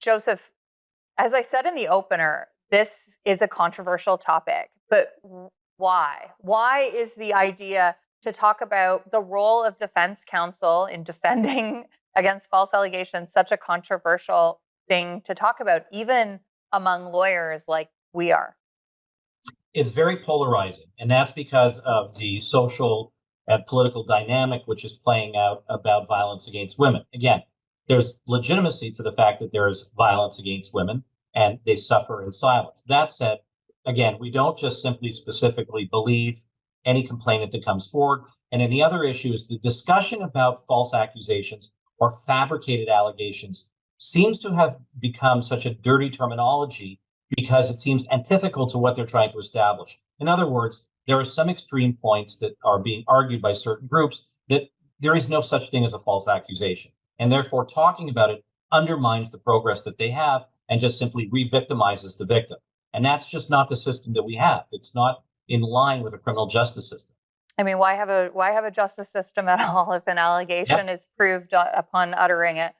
Joseph, as I said in the opener, this is a controversial topic, but why? Why is the idea to talk about the role of defense counsel in defending against false allegations such a controversial thing to talk about, even among lawyers like we are? It's very polarizing, and that's because of the social and political dynamic which is playing out about violence against women. Again, there's legitimacy to the fact that there is violence against women and they suffer in silence. That said, again, we don't just simply specifically believe any complainant that comes forward. And any other issues, the discussion about false accusations or fabricated allegations seems to have become such a dirty terminology because it seems antithetical to what they're trying to establish. In other words, there are some extreme points that are being argued by certain groups that there is no such thing as a false accusation. And therefore, talking about it undermines the progress that they have and just simply re-victimizes the victim. And that's just not the system that we have. It's not in line with a criminal justice system. I mean, why have a justice system at all if an allegation is proved upon uttering it?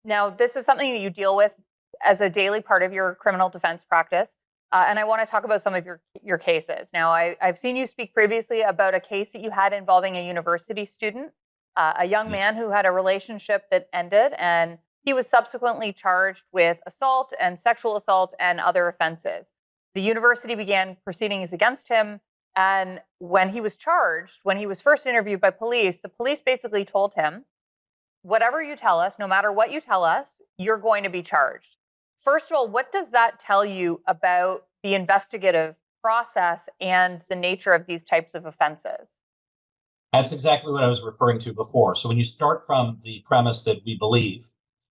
Now, this is something that you deal with as a daily part of your criminal defense practice. And I want to talk about some of your cases. Now, I've seen you speak previously about a case that you had involving a university student, a young man who had a relationship that ended, and he was subsequently charged with assault and sexual assault and other offenses. The university began proceedings against him. And when he was charged, when he was first interviewed by police, the police basically told him, whatever you tell us, no matter what you tell us, you're going to be charged. First of all, what does that tell you about the investigative process and the nature of these types of offenses? That's exactly what I was referring to before. So when you start from the premise that we believe,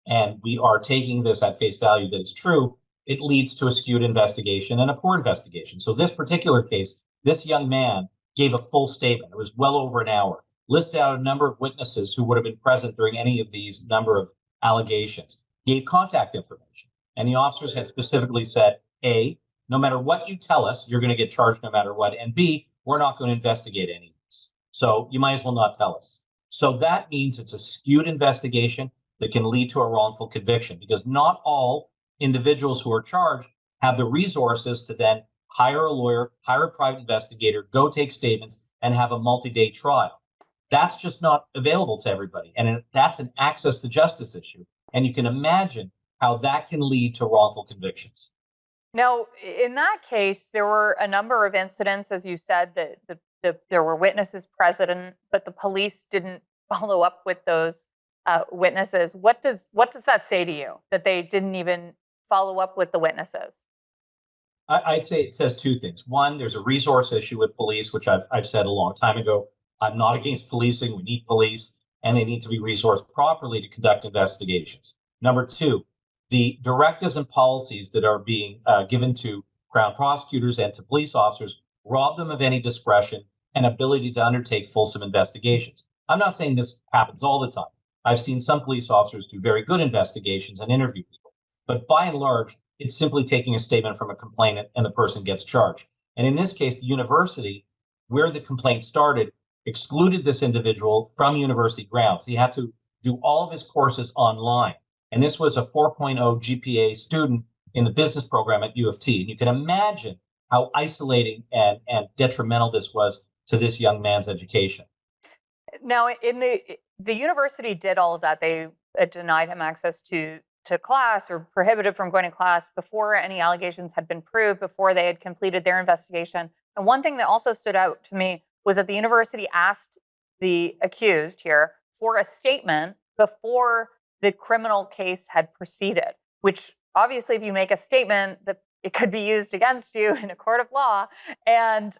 and we are taking this at face value that it's true, it leads to a skewed investigation and a poor investigation. So this particular case, this young man gave a full statement. It was well over an hour, listed out a number of witnesses who would have been present during any of these number of allegations, gave contact information. And the officers had specifically said, A, no matter what you tell us, you're going to get charged no matter what. And B, we're not going to investigate any of this. So you might as well not tell us. So that means it's a skewed investigation that can lead to a wrongful conviction, because not all individuals who are charged have the resources to then hire a lawyer, hire a private investigator, go take statements, and have a multi-day trial. That's just not available to everybody. And that's an access to justice issue. And you can imagine how that can lead to wrongful convictions. Now, in that case, there were a number of incidents, as you said, that there were witnesses present, but the police didn't follow up with those witnesses. What does that say to you, that they didn't even follow up with the witnesses? I'd say it says two things. One, there's a resource issue with police, which I've said a long time ago. I'm not against policing. We need police, and they need to be resourced properly to conduct investigations. Number two, the directives and policies that are being given to Crown prosecutors and to police officers rob them of any discretion and ability to undertake fulsome investigations. I'm not saying this happens all the time. I've seen some police officers do very good investigations and interview people. But by and large, it's simply taking a statement from a complainant and the person gets charged. And in this case, the university, where the complaint started, excluded this individual from university grounds. He had to do all of his courses online. And this was a 4.0 GPA student in the business program at U of T. And you can imagine how isolating and detrimental this was to this young man's education. Now, in the university did all of that. They denied him access to class or prohibited from going to class before any allegations had been proved, before they had completed their investigation. And one thing that also stood out to me was that the university asked the accused here for a statement before the criminal case had proceeded, which obviously if you make a statement that it could be used against you in a court of law. And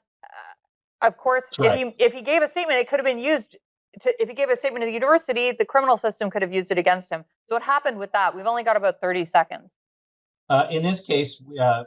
of course, right. if he gave a statement, it could have been used if he gave a statement to the university, the criminal system could have used it against him. So what happened with that? We've only got about 30 seconds. In this case,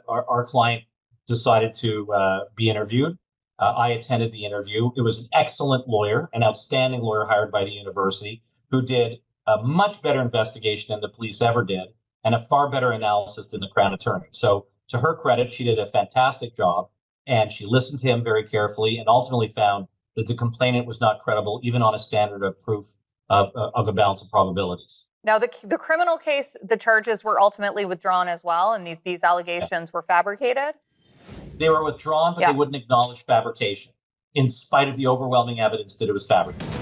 our client decided to be interviewed. I attended the interview. It was an excellent lawyer, an outstanding lawyer hired by the university, who did a much better investigation than the police ever did, and a far better analysis than the Crown attorney. So to her credit, she did a fantastic job, and she listened to him very carefully and ultimately found that the complainant was not credible, even on a standard of proof of a balance of probabilities. Now, the criminal case, the charges were ultimately withdrawn as well, and these allegations were fabricated. They were withdrawn, but they wouldn't acknowledge fabrication, in spite of the overwhelming evidence that it was fabricated.